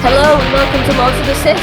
Hello and welcome to Lords of the Sith.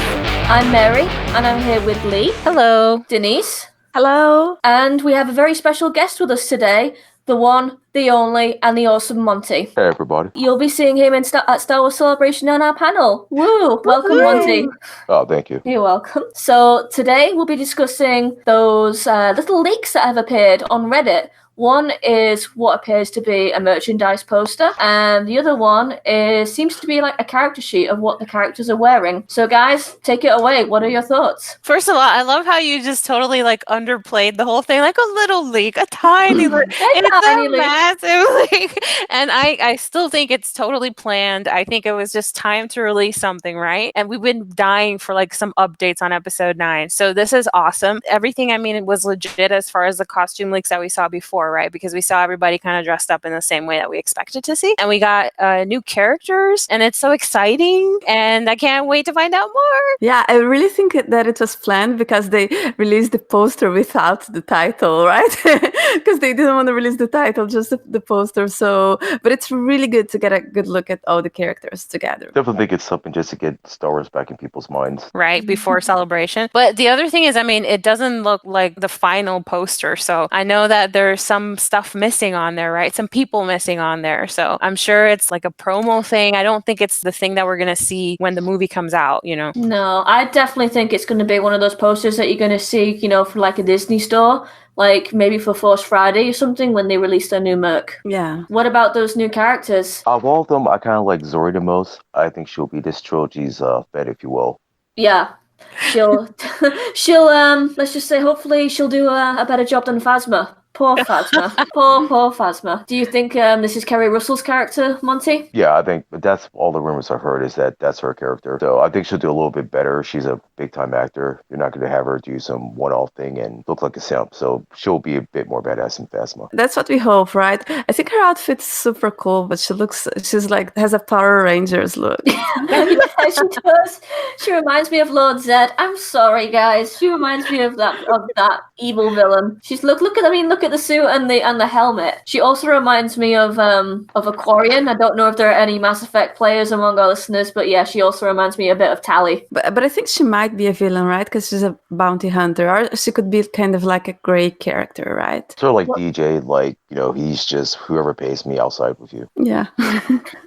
I'm Mary and I'm here with Lee. Hello. Denise. Hello. And we have a very special guest with us today, the one, the only, and the awesome Monte. Hey everybody. You'll be seeing him at Star Wars Celebration on our panel. Woo! Welcome, Monte. Oh, thank you. You're welcome. So today we'll be discussing those little leaks that have appeared on Reddit. One is what appears to be a merchandise poster, and the other one seems to be like a character sheet of what the characters are wearing. So guys, take it away. What are your thoughts? First of all, I love how you just totally like underplayed the whole thing, like a little leak, a tiny leak. It's a massive leak. And I still think it's totally planned. I think it was just time to release something, right? And we've been dying for like some updates on episode 9. So this is awesome. Everything, I mean, it was legit as far as the costume leaks that we saw before, right? Because we saw everybody kind of dressed up in the same way that we expected to see. And we got new characters, and it's so exciting. And I can't wait to find out more. Yeah, I really think that it was planned because they released the poster without the title, right? Because they didn't want to release the title, just the poster. So, but it's really good to get a good look at all the characters together. Definitely think it's something just to get Star Wars back in people's minds. Right, before Celebration. But the other thing is, I mean, it doesn't look like the final poster. So I know that there's some stuff missing on there, right? Some people missing on there. So I'm sure it's like a promo thing. I don't think it's the thing that we're going to see when the movie comes out, you know? No, I definitely think it's going to be one of those posters that you're going to see, you know, for like a Disney store. Like maybe for Force Friday or something when they release their new merc. Yeah. What about those new characters? Of all of them, I kind of like Zorii the most. I think she'll be this trilogy's vet, if you will. Yeah. She'll let's just say hopefully she'll do a better job than Phasma. Poor Phasma. poor Phasma. Do you think this is Keri Russell's character, Monte? Yeah, I think that's all the rumors I've heard is that that's her character. So I think she'll do a little bit better. She's a big-time actor. You're not going to have her do some one-off thing and look like a simp. So she'll be a bit more badass than Phasma. That's what we hope, right? I think her outfit's super cool, but she's like, has a Power Rangers look. Yeah, she does. She reminds me of Lord Zed. I'm sorry, guys. She reminds me of that evil villain. She's look at the suit and the helmet. She also reminds me of Aquarian. I don't know if there are any Mass Effect players among our listeners, but yeah, she also reminds me a bit of Tali. But I think she might be a villain, right? Because she's a bounty hunter, or she could be kind of like a gray character, right? Sort of like DJ, like, you know, he's just whoever pays me, I'll side with you. Yeah.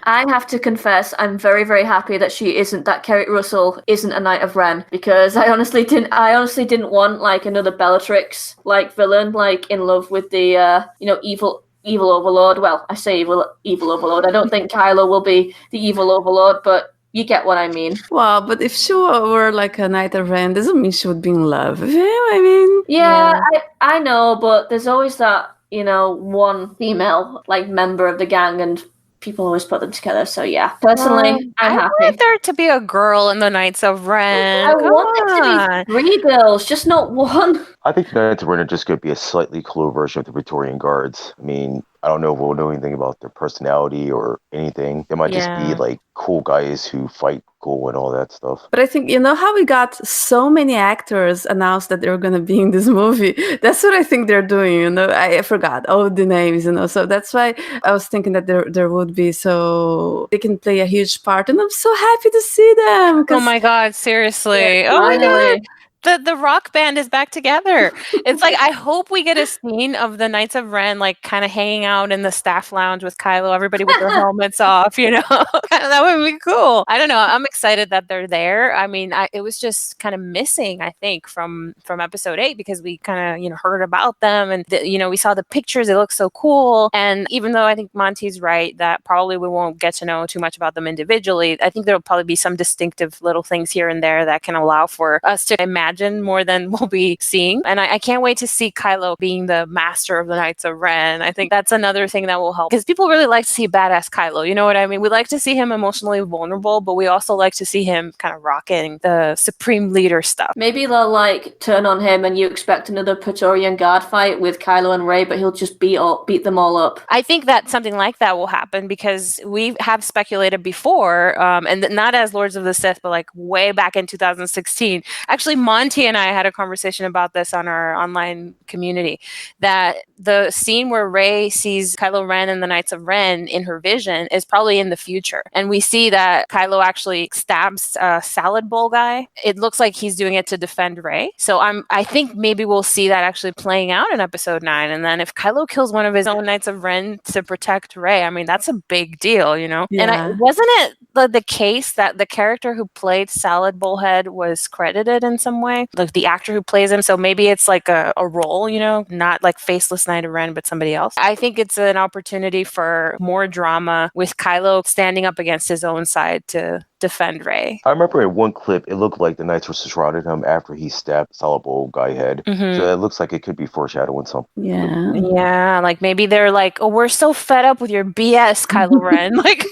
I have to confess, I'm very, very happy that Keri Russell isn't a Knight of Ren, because I honestly didn't want like another Bellatrix like villain, like in love with the evil overlord. Well, I say evil overlord. I don't think Kylo will be the evil overlord, but you get what I mean. Well, but if she were like a Knight of Ren, doesn't mean she would be in love with him. I mean, yeah. I know, but there's always that, you know, one female like member of the gang, and people always put them together. So yeah, personally, I'm happy. I want there to be a girl in the Knights of Ren. I want there to be 3 girls, just not one. I think the Knights of Ren are just going to be a slightly cooler version of the Praetorian Guards. I mean, I don't know if we'll know anything about their personality or anything. They might just be like cool guys who fight cool and all that stuff. But I think, you know how we got so many actors announced that they were going to be in this movie? That's what I think they're doing, you know. I forgot all the names, you know. So that's why I was thinking that there would be, so they can play a huge part. And I'm so happy to see them. Oh my God, seriously. Yeah, oh my God. The rock band is back together. It's like, I hope we get a scene of the Knights of Ren like kind of hanging out in the staff lounge with Kylo, everybody with their helmets off, you know. That would be cool. I don't know. I'm excited that they're there. I mean, it was just kind of missing, I think, from episode 8, because we kind of, you know, heard about them, and you know, we saw the pictures. It looks so cool. And even though I think Monty's right that probably we won't get to know too much about them individually, I think there'll probably be some distinctive little things here and there that can allow for us to imagine more than we'll be seeing. And I can't wait to see Kylo being the master of the Knights of Ren. I think that's another thing that will help, because people really like to see badass Kylo. You know what I mean? We like to see him emotionally vulnerable, but we also like to see him kind of rocking the supreme leader stuff. Maybe they'll like turn on him and you expect another Praetorian Guard fight with Kylo and Rey, but he'll just beat them all up. I think that something like that will happen, because we have speculated before, and not as Lords of the Sith, but like way back in 2016. Actually, Monte Monte and I had a conversation about this on our online community, that the scene where Rey sees Kylo Ren and the Knights of Ren in her vision is probably in the future. And we see that Kylo actually stabs a salad bowl guy. It looks like he's doing it to defend Rey. So I think maybe we'll see that actually playing out in episode 9. And then if Kylo kills one of his own Knights of Ren to protect Rey, I mean, that's a big deal, you know? Yeah. And wasn't it the case that the character who played Salad Bullhead was credited in some way? Like the actor who plays him. So maybe it's like a role, you know, not like Faceless Knight of Ren, but somebody else. I think it's an opportunity for more drama with Kylo standing up against his own side to defend Rey. I remember in one clip, it looked like the Knights were surrounding him after he stabbed Salad Bowl guy head. Mhm. So it looks like it could be foreshadowing something. Yeah. Yeah, like maybe they're like, oh, we're so fed up with your BS, Kylo Ren. Like,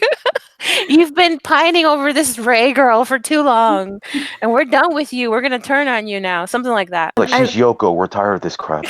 you've been pining over this Rey girl for too long, and we're done with you. We're gonna turn on you now. Something like that. Like, she's Yoko. We're tired of this crap.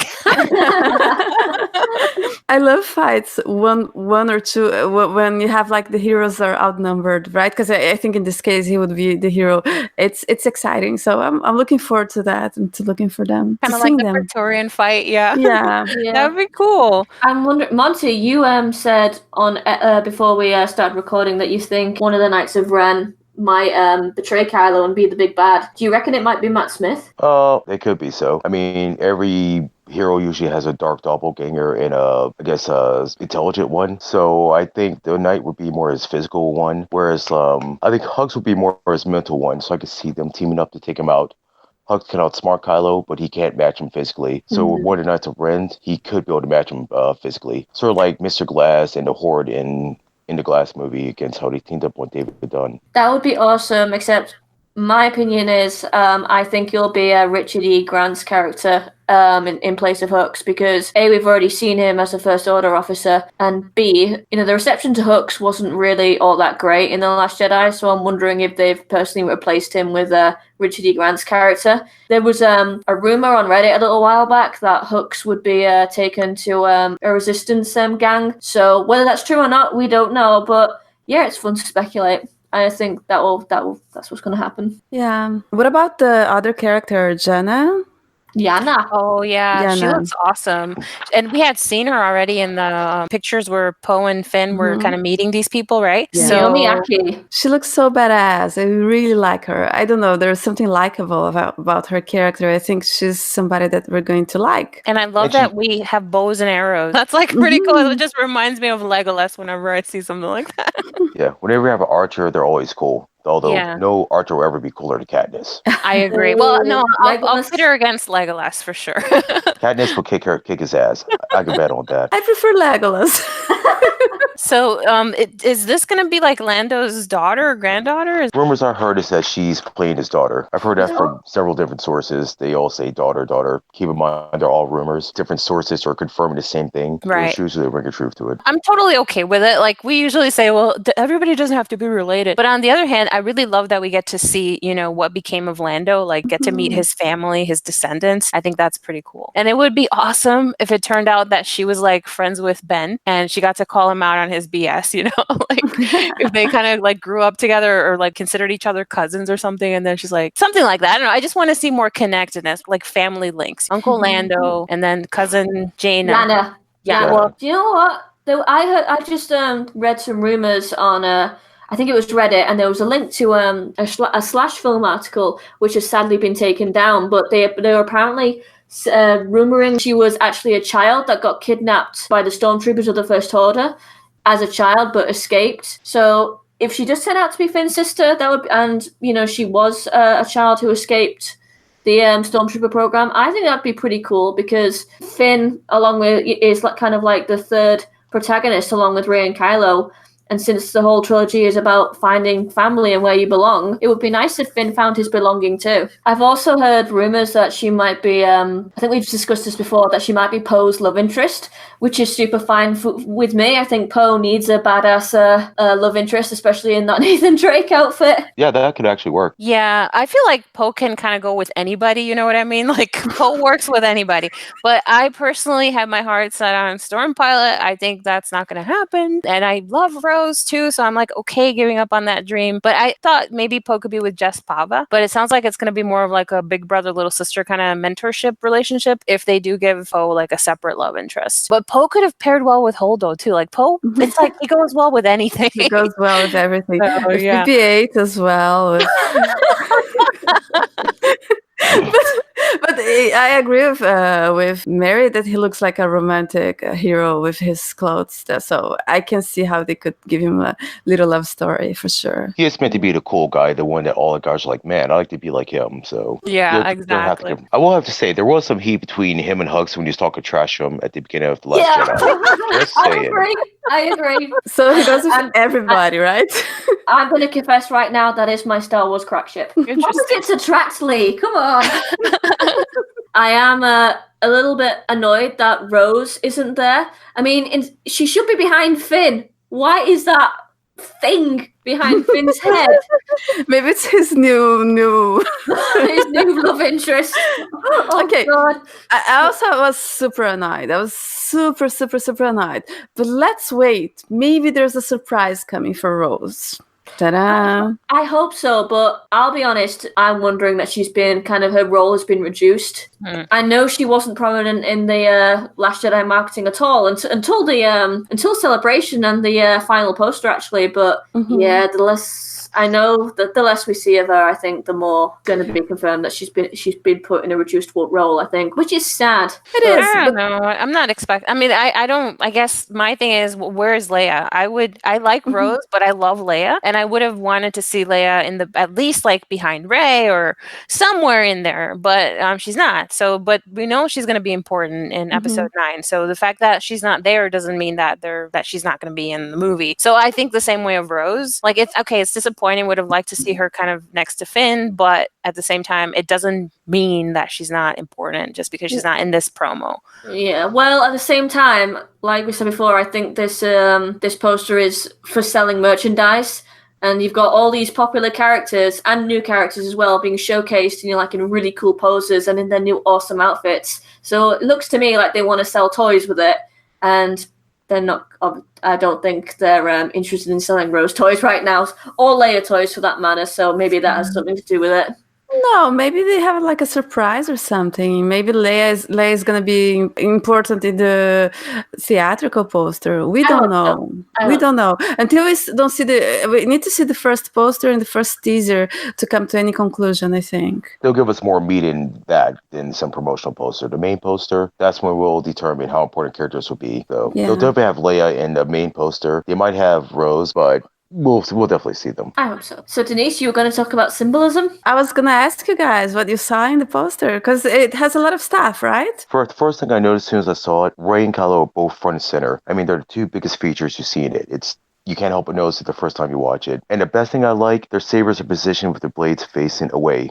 I love fights one or two when you have like the heroes are outnumbered, right? Because I think in this case he would be the hero. It's exciting, so I'm looking forward to that and to looking for them, Kind to of like seeing the them. Praetorian fight, yeah. Yeah. That would be cool. I'm wondering, Monte, you said on before we started recording that you think one of the Knights of Ren might betray Kylo and be the big bad. Do you reckon it might be Matt Smith? It could be so. I mean, every hero usually has a dark doppelganger and intelligent one. So I think the Knight would be more his physical one, whereas I think Hux would be more his mental one. So I could see them teaming up to take him out. Hux can outsmart Kylo, but he can't match him physically. So with one of the Knights of Ren, he could be able to match him physically. Sort of like Mr. Glass and the Horde in the Glass movie against how they teamed up on David Dunn. That would be awesome, except my opinion is I think you'll be a Richard E. Grant's character in place of Hux, because A, we've already seen him as a First Order officer, and B, you know, the reception to Hux wasn't really all that great in The Last Jedi, so I'm wondering if they've personally replaced him with Richard E. Grant's character. There was a rumor on Reddit a little while back that Hux would be taken to a resistance gang, so whether that's true or not, we don't know, but yeah, it's fun to speculate. I think that's what's going to happen. Yeah. What about the other character, Jannah? Jannah. Oh, yeah. She Jannah. looks awesome. And we had seen her already in the pictures where Poe and Finn were kind of meeting these people, right? Yeah. Naomi Ackie. She looks so badass. I really like her. I don't know. There's something likable about her character. I think she's somebody that we're going to like. And I love that we have bows and arrows. That's like pretty cool. It just reminds me of Legolas whenever I see something like that. Yeah, whenever you have an archer, they're always cool. Although no archer will ever be cooler than Katniss. I agree. Well, no, I'll put her against Legolas for sure. Katniss will kick his ass. I can bet on that. I prefer Legolas. So, is this going to be like Lando's daughter or granddaughter? Rumors I heard is that she's playing his daughter. I've heard that from several different sources. They all say daughter. Keep in mind, they're all rumors. Different sources are confirming the same thing. Right. There's usually a ring of truth to it. I'm totally okay with it. Like, we usually say, well, everybody doesn't have to be related. But on the other hand, I really love that we get to see, you know, what became of Lando, like get to meet his family, his descendants. I think that's pretty cool. And it would be awesome if it turned out that she was like friends with Ben and she got to call him out on his BS, you know, like if they kind of like grew up together or like considered each other cousins or something. And then she's like, something like that. I don't know. I just want to see more connectedness, like family links. Uncle Lando and then cousin Jannah. Yeah. Well, do you know what? I just read some rumors on I think it was Reddit, and there was a link to a Slash Film article, which has sadly been taken down, but they were apparently rumoring she was actually a child that got kidnapped by the stormtroopers of the First Order as a child, but escaped. So if she does turn out to be Finn's sister, that would, and you know she was a child who escaped the stormtrooper program, I think that'd be pretty cool, because Finn, along with, is like kind of like the third protagonist along with Rey and Kylo. And since the whole trilogy is about finding family and where you belong, it would be nice if Finn found his belonging too. I've also heard rumors that she might be, I think we've discussed this before, that she might be Poe's love interest, which is super fine with me. I think Poe needs a badass love interest, especially in that Nathan Drake outfit. Yeah, that could actually work. Yeah, I feel like Poe can kind of go with anybody, you know what I mean? Like, Poe works with anybody. But I personally have my heart set on Stormpilot. I think that's not going to happen. And I love Rose. Rose too, so I'm like okay giving up on that dream. But I thought maybe Poe could be with Jess Pava, but it sounds like it's going to be more of like a big brother little sister kind of mentorship relationship if they do give Poe like a separate love interest. But Poe could have paired well with Holdo too. Like Poe, it's like he goes well with anything. It goes well with everything. So, With yeah. BB-8 as well. But I agree with Mary that he looks like a romantic hero with his clothes. So I can see how they could give him a little love story for sure. He is meant to be the cool guy, the one that all the guys are like, man, I like to be like him. So yeah, exactly. I will have to say there was some heat between him and Hux when he was talking trash to him at the beginning of the Last Jedi. Just saying. I agree. So he goes with everybody, right? I'm going to confess right now that is my Star Wars crack ship. Opposites attract, Lee. Come on. I am a little bit annoyed that Rose isn't there. I mean, she should be behind Finn. Why is that thing behind Finn's head? Maybe it's his new his new love interest. Oh, okay. God. I also was super annoyed. I was super annoyed. But let's wait. Maybe there's a surprise coming for Rose. Ta-da! I hope so, but I'll be honest, I'm wondering that she's been her role has been reduced. I know she wasn't prominent in the Last Jedi marketing at all until Celebration and the final poster actually, but yeah, the less we see of her, I think the more going to be confirmed that she's been put in a reduced role, I think, which is sad. It is. I don't know. I'm not expecting. I mean, I guess my thing is, where is Leia? I like Rose, but I love Leia, and I would have wanted to see Leia at least like behind Rey or somewhere in there, but she's not. So, but we know she's going to be important in Episode 9. So the fact that she's not there doesn't mean that she's not going to be in the movie. So I think the same way of Rose. Like it's disappointing. Would have liked to see her kind of next to Finn, but at the same time, it doesn't mean that she's not important just because she's not in this promo. Yeah, well, at the same time, like we said before, I think this poster is for selling merchandise, and you've got all these popular characters and new characters as well being showcased, in really cool poses and in their new awesome outfits. So it looks to me like they want to sell toys with it, and they're not. I don't think they're interested in selling Rose toys right now, or Leia toys for that matter. So maybe that has something to do with it. No, maybe they have like a surprise or something. Maybe Leia is going to be important in the theatrical poster. We don't know. We don't know until we don't see we need to see the first poster and the first teaser to come to any conclusion. I think they'll give us more meat in that than some promotional poster. The main poster, that's when we'll determine how important characters will be. So they'll definitely have Leia in the main poster. They might have Rose, but we'll definitely see them. I hope so. So Denise, you were going to talk about symbolism? I was going to ask you guys what you saw in the poster, because it has a lot of stuff, right? The first thing I noticed as soon as I saw it, Rey and Kylo are both front and center. I mean, they're the two biggest features you see in it. You can't help but notice it the first time you watch it. And the best thing I like, their sabers are positioned with their blades facing away.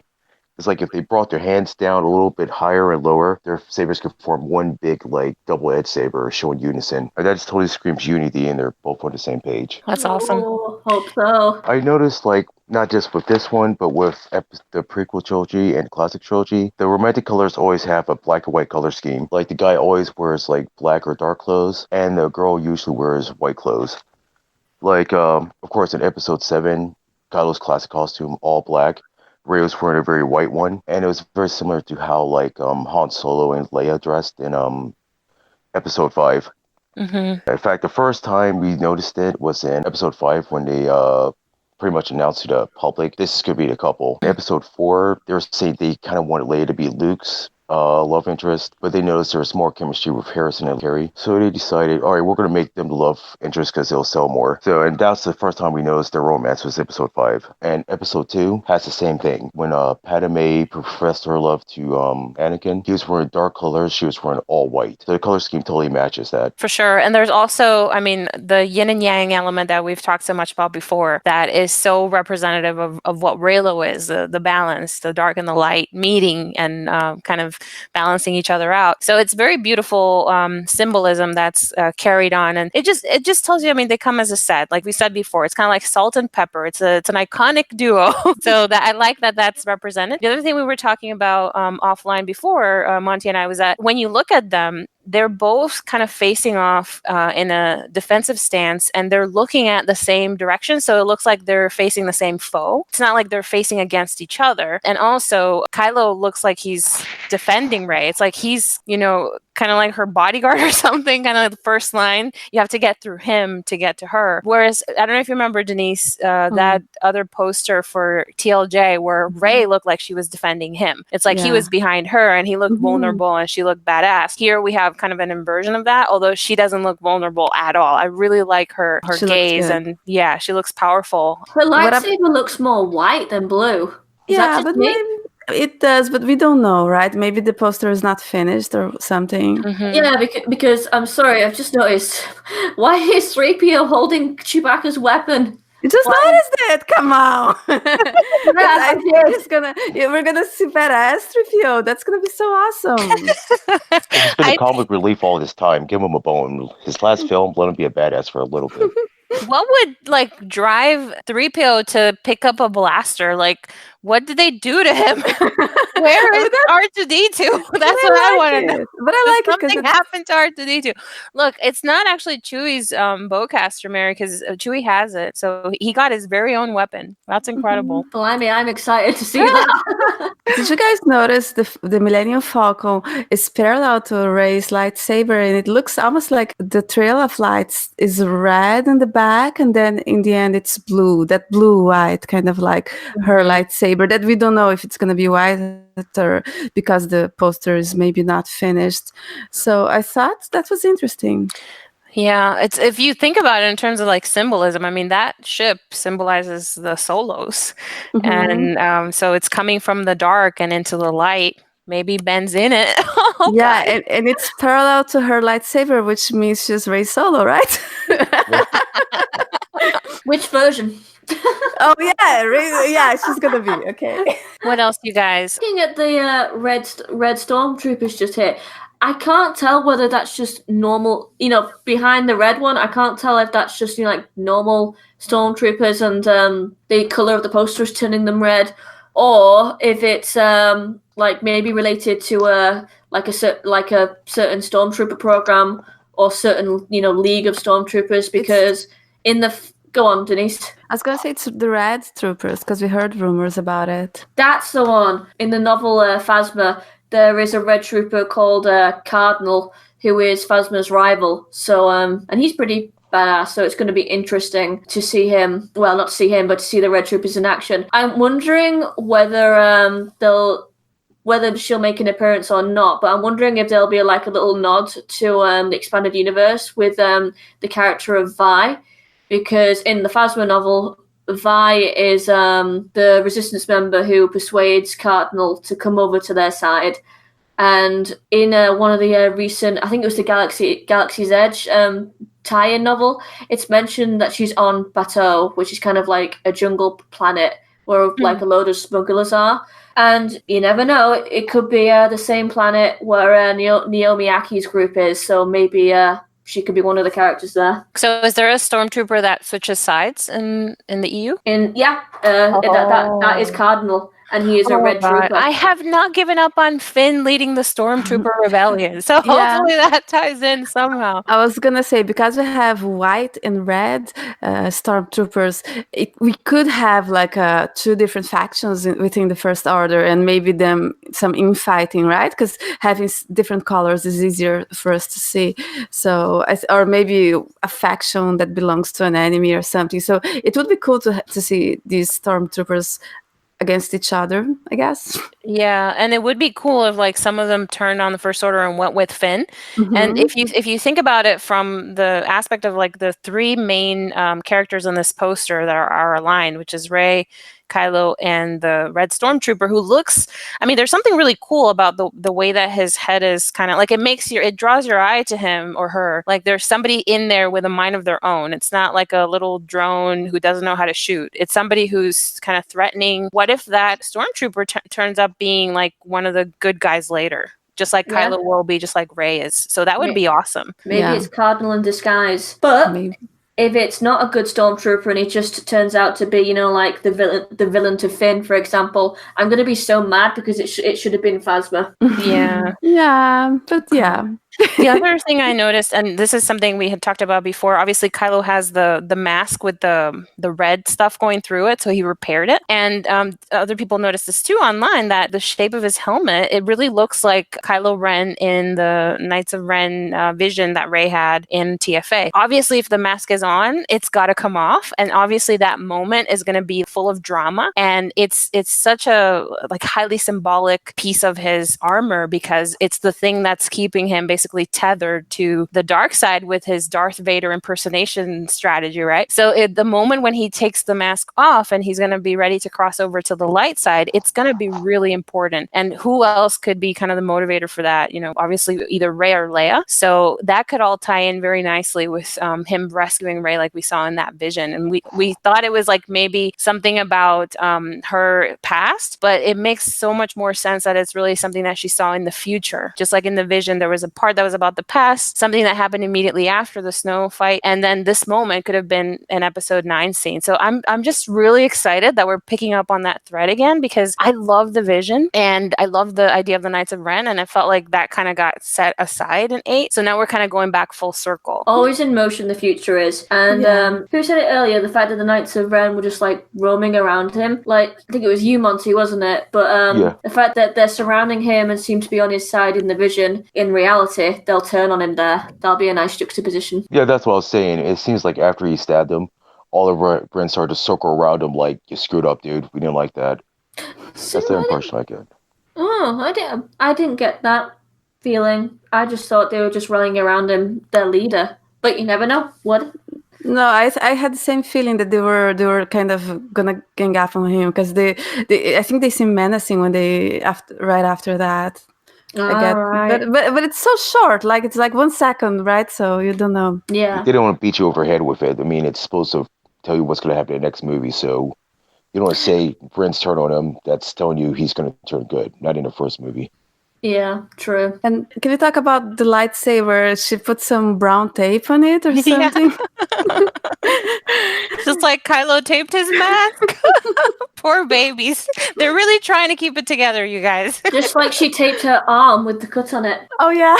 It's like if they brought their hands down a little bit higher and lower, their sabers could form one big, double-edged saber showing unison. And that just totally screams unity, and they're both on the same page. That's awesome. Hope so. I noticed, not just with this one, but with the prequel trilogy and classic trilogy, the romantic colors always have a black and white color scheme. Like, the guy always wears, black or dark clothes, and the girl usually wears white clothes. Of course, in Episode 7, Kylo's classic costume, all black. Rey was wearing a very white one, and it was very similar to how Han Solo and Leia dressed in Episode 5. Mm-hmm. In fact, the first time we noticed it was in Episode 5 when they pretty much announced to the public this is going to be the couple. In Episode 4, they were saying they kind of wanted Leia to be Luke's love interest, but they noticed there was more chemistry with Harrison and Keri, so they decided, all right, we're going to make them the love interest because they'll sell more. So, and that's the first time we noticed their romance was Episode 5. And Episode 2 has the same thing. When Padme professed her love to Anakin, he was wearing dark colors, she was wearing all white. So the color scheme totally matches that. For sure. And there's also, the yin and yang element that we've talked so much about before that is so representative of what Reylo is, the balance, the dark and the light meeting and kind of balancing each other out. So it's very beautiful symbolism that's carried on, and it just tells you. They come as a set, like we said before. It's kind of like salt and pepper. It's an iconic duo. So that I like that's represented. The other thing we were talking about offline before, Monte and I, was that when you look at them, they're both kind of facing off in a defensive stance, and they're looking at the same direction. So it looks like they're facing the same foe. It's not like they're facing against each other. And also, Kylo looks like he's defending Rey. It's like he's, kind of like her bodyguard or something, kind of like the first line. You have to get through him to get to her. Whereas, I don't know if you remember, Denise, that other poster for TLJ where Rey looked like she was defending him. It's like he was behind her and he looked vulnerable and she looked badass. Here we have kind of an inversion of that, although she doesn't look vulnerable at all. I really like her gaze, and she looks powerful. Her lightsaber looks more white than blue. Is that just me? Maybe it does, but we don't know, right? Maybe the poster is not finished or something. Yeah, because I'm sorry, I've just noticed. Why is 3PO holding Chewbacca's weapon? You just noticed it. Come on. We're gonna see badass 3PO. That's gonna be so awesome. He's been a comic relief all this time. Give him a bone. His last film, let him be a badass for a little bit. What would drive 3PO to pick up a blaster? Like, what did they do to him? Where is R2-D2? That's what I want to know. But I like it because something happened to R2-D2. Look, it's not actually Chewie's bowcaster, Mary, because Chewie has it. So he got his very own weapon. That's incredible. Blimey, I'm excited to see that. Did you guys notice the Millennium Falcon is parallel to Rey's lightsaber, and it looks almost like the trail of lights is red in the back, and then in the end it's blue, that blue-white kind of like her lightsaber that we don't know if it's going to be white or because the poster is maybe not finished. So I thought that was interesting. Yeah, it's if you think about it in terms of like symbolism, I mean, that ship symbolizes the Solos. And so it's coming from the dark and into the light. Maybe Ben's in it. And it's parallel to her lightsaber, which means she's Rey Solo, right? Which version? She's gonna be okay. What else, you guys? Looking at the red stormtroopers just here, I can't tell whether that's just normal. Behind the red one, I can't tell if that's just like normal stormtroopers and the color of the poster is turning them red, or if it's like maybe related to a certain stormtrooper program or certain league of stormtroopers. Because go on, Denise. I was gonna say it's the Red Troopers because we heard rumors about it. That's the one. In the novel Phasma, there is a Red Trooper called Cardinal who is Phasma's rival. So and he's pretty badass. So it's going to be interesting to see him. Well, not to see him, but to see the Red Troopers in action. I'm wondering whether whether she'll make an appearance or not, but I'm wondering if there'll be like a little nod to the expanded universe with the character of Vi. Because in the Phasma novel, Vi is the Resistance member who persuades Cardinal to come over to their side. And in one of the recent, I think it was the Galaxy's Edge tie-in novel, it's mentioned that she's on Bateau, which is kind of like a jungle planet where like a load of smugglers are. And you never know, it could be the same planet where Naomi Akkie's group is. So maybe she could be one of the characters there. So is there a stormtrooper that switches sides in the EU? That is Cardinal. And he is a Red Trooper. I have not given up on Finn leading the Stormtrooper Rebellion. So hopefully that ties in somehow. I was going to say, because we have white and red Stormtroopers, we could have like two different factions within the First Order and maybe some infighting, right? Because having different colors is easier for us to see. So, or maybe a faction that belongs to an enemy or something. So it would be cool to see these Stormtroopers against each other, I guess. Yeah, and it would be cool if like some of them turned on the First Order and went with Finn. And if you think about it from the aspect of like the three main characters on this poster that are aligned, which is Rey, Kylo, and the Red Stormtrooper, who looks, I mean, there's something really cool about the way that his head is kind of like, it draws your eye to him or her. Like there's somebody in there with a mind of their own. It's not like a little drone who doesn't know how to shoot. It's somebody who's kind of threatening. What if that Stormtrooper turns up being like one of the good guys later? Just like Kylo will be, just like Rey is. So that would be awesome. Maybe it's Cardinal in disguise. But if it's not a good Stormtrooper and it just turns out to be, like the villain to Finn, for example, I'm going to be so mad because it should have been Phasma. Yeah. Yeah, but yeah. The other thing I noticed, and this is something we had talked about before, obviously Kylo has the mask with the red stuff going through it, so he repaired it. And other people noticed this too online, that the shape of his helmet, it really looks like Kylo Ren in the Knights of Ren vision that Rey had in TFA. Obviously, if the mask is on, it's got to come off, and obviously that moment is going to be full of drama, and it's such a like highly symbolic piece of his armor, because it's the thing that's keeping him basically tethered to the dark side with his Darth Vader impersonation strategy, right? So the moment when he takes the mask off and he's going to be ready to cross over to the light side, it's going to be really important. And who else could be kind of the motivator for that? You know, obviously either Rey or Leia. So that could all tie in very nicely with him rescuing Rey, like we saw in that vision. And we thought it was like maybe something about her past, but it makes so much more sense that it's really something that she saw in the future. Just like in the vision, there was a part that was about the past, something that happened immediately after the snow fight, and then this moment could have been an episode 9 scene. So I'm just really excited that we're picking up on that thread again, because I love the vision and I love the idea of the Knights of Ren, and I felt like that kind of got set aside in 8. So now we're kind of going back full circle. Always in motion, the future is. And who said it earlier? The fact that the Knights of Ren were just like roaming around him. Like, I think it was you, Monte, wasn't it? But the fact that they're surrounding him and seem to be on his side in the vision, in reality, they'll turn on him there. That'll be a nice juxtaposition. Yeah, that's what I was saying. It seems like after he stabbed him, all the Ren started to circle around him like, you screwed up, dude. We didn't like that. That's the impression I get. Oh, I didn't get that feeling. I just thought they were just rallying around him, their leader. But you never know. What? No, I had the same feeling that they were kind of gonna gang up on him, because they I think they seem menacing when right after that. Right. But it's so short, like it's like 1 second, right? So you don't know. Yeah. They don't want to beat you over the head with it. I mean, it's supposed to tell you what's going to happen in the next movie, so you don't want to say Ren's turn on him. That's telling you he's going to turn good, not in the first movie. Yeah, true. And can we talk about the lightsaber? She put some brown tape on it or something? Just like Kylo taped his mask. Poor babies. They're really trying to keep it together, you guys. Just like she taped her arm with the cut on it. Oh, yeah.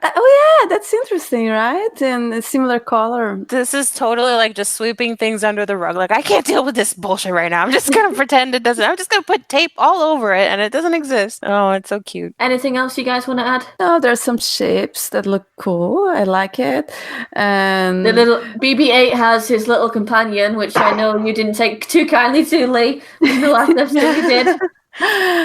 Oh, yeah, that's interesting, right? And a similar color. This is totally like just sweeping things under the rug. Like, I can't deal with this bullshit right now. I'm just going to pretend it doesn't. I'm just going to put tape all over it and it doesn't exist. Oh, it's so cute. Anything else you guys want to add? No, there's some shapes that look cool. I like it. And the little BB-8 has his little companion, which I know you didn't take too kindly to, Lee, in the last episode you did.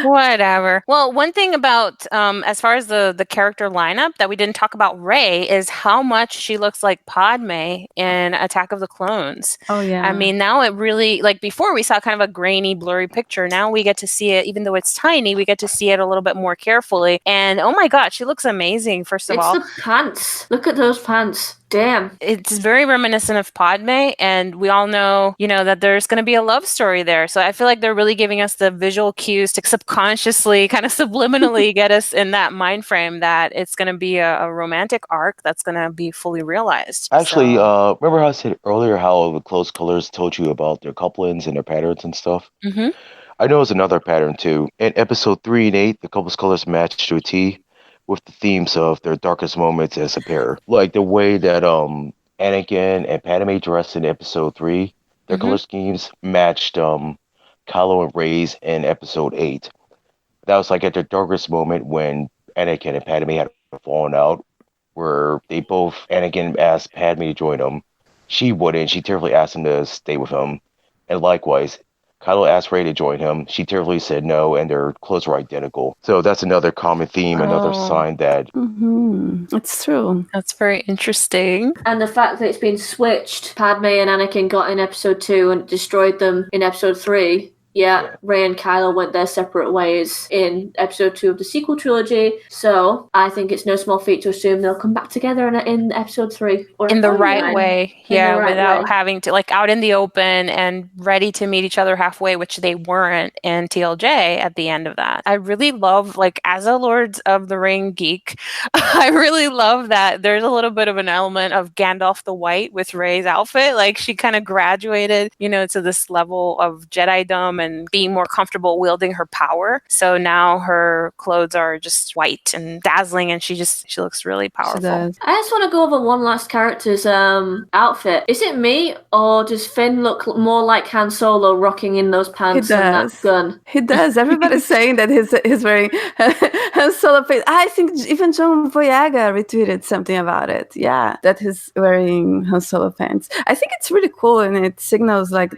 Whatever. Well, one thing about as far as the character lineup that we didn't talk about Rey is how much she looks like Padme in Attack of the Clones. Oh yeah. I mean, now it really, like before we saw kind of a grainy, blurry picture. Now we get to see it, even though it's tiny, we get to see it a little bit more carefully. And oh my God, she looks amazing. First of all, it's the pants. Look at those pants. Damn. It's very reminiscent of Padme, and we all know, that there's going to be a love story there. So I feel like they're really giving us the visual cues to subconsciously, kind of subliminally get us in that mind frame that it's going to be a romantic arc that's going to be fully realized. Actually, remember how I said earlier how the close colors told you about their couplings and their patterns and stuff? Mm-hmm. I noticed another pattern too. In episode 3 and 8, the couples colors matched to a T, with the themes of their darkest moments as a pair. Like the way that Anakin and Padme dressed in episode 3, their color schemes matched Kylo and Rey's in episode 8. That was like at their darkest moment when Anakin and Padme had fallen out, where Anakin asked Padme to join him. She wouldn't. She tearfully asked him to stay with him. And likewise, Kylo asked Rey to join him. She tearfully said no, and their clothes were identical. So that's another common theme, another sign that... It's true. That's very interesting. And the fact that it's been switched, Padme and Anakin got in episode 2 and destroyed them in episode 3. Yeah, Rey and Kylo went their separate ways in episode 2 of the sequel trilogy. So I think it's no small feat to assume they'll come back together in episode 3. Or in the right way. Yeah, right without way. having to, like, out in the open and ready to meet each other halfway, which they weren't in TLJ at the end of that. I really love, like, as a Lords of the Ring geek, I really love that there's a little bit of an element of Gandalf the White with Rey's outfit. Like, she kind of graduated, to this level of Jedi-dom and being more comfortable wielding her power. So now her clothes are just white and dazzling, and she looks really powerful. She does. I just want to go over one last character's outfit. Is it me, or does Finn look more like Han Solo rocking in those pants and that gun? He does. Everybody's saying that he's wearing Han Solo pants. I think even John Boyega retweeted something about it. Yeah, that he's wearing Han Solo pants. I think it's really cool, and it signals like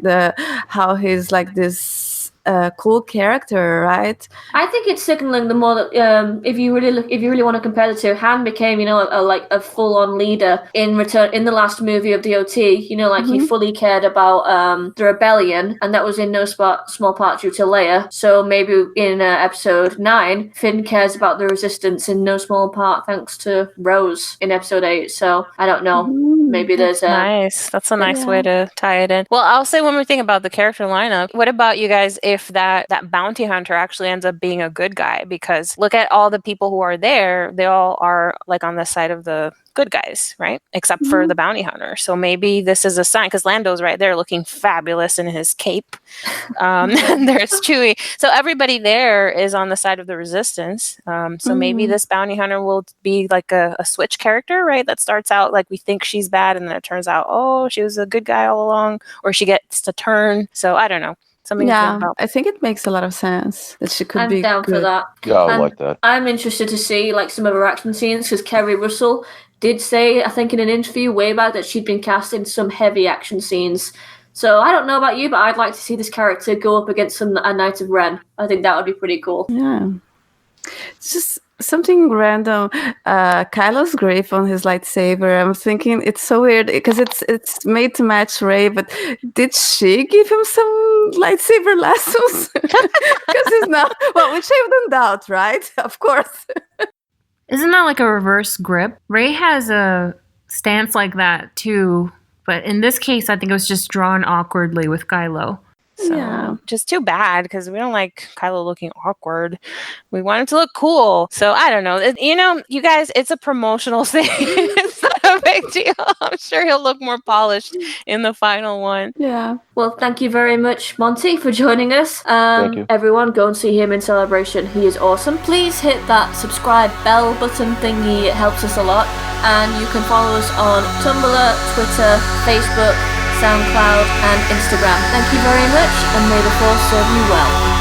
how he's like this cool character, right? I think it's signaling the more that if you really want to compare the two, Han became a full-on leader in the last movie of the OT. He fully cared about the rebellion, and that was in no small part due to Leia. So maybe in episode 9, Finn cares about the resistance in no small part thanks to Rose in episode 8. So I don't know. Maybe there's nice. That's a nice way to tie it in. Well, I'll say one more thing about the character lineup. What about you guys if that bounty hunter actually ends up being a good guy? Because look at all the people who are there. They all are like on the side of the good guys, right? Except for the bounty hunter. So maybe this is a sign, because Lando's right there looking fabulous in his cape. And there's Chewie. So everybody there is on the side of the resistance. So maybe this bounty hunter will be like a switch character, right? That starts out like we think she's bad, and then it turns out, oh, she was a good guy all along, or she gets to turn. So I don't know. I think it makes a lot of sense that she could be down good. for that. Yeah, I like that. I'm interested to see like some of her action scenes, because Keri Russel did say, I think in an interview way back, that she'd been cast in some heavy action scenes. So I don't know about you, but I'd like to see this character go up against a Knight of Ren. I think that would be pretty cool. Yeah. It's just something random. Kylo's grip on his lightsaber. I'm thinking it's so weird because it's made to match Rey, but did she give him some lightsaber lessons? Because he's not. Well, we shouldn't doubt, right? Of course. Isn't that like a reverse grip? Rey has a stance like that too, but in this case, I think it was just drawn awkwardly with Kylo. So, just too bad, because we don't like Kylo looking awkward. We want him to look cool. So I don't know. You guys, it's a promotional thing. It's not a big deal. I'm sure he'll look more polished in the final one. Yeah. Well, thank you very much, Monte, for joining us. Thank you. Everyone, go and see him in Celebration. He is awesome. Please hit that subscribe bell button thingy. It helps us a lot. And you can follow us on Tumblr, Twitter, Facebook, SoundCloud and Instagram. Thank you very much, and may the Force serve you well.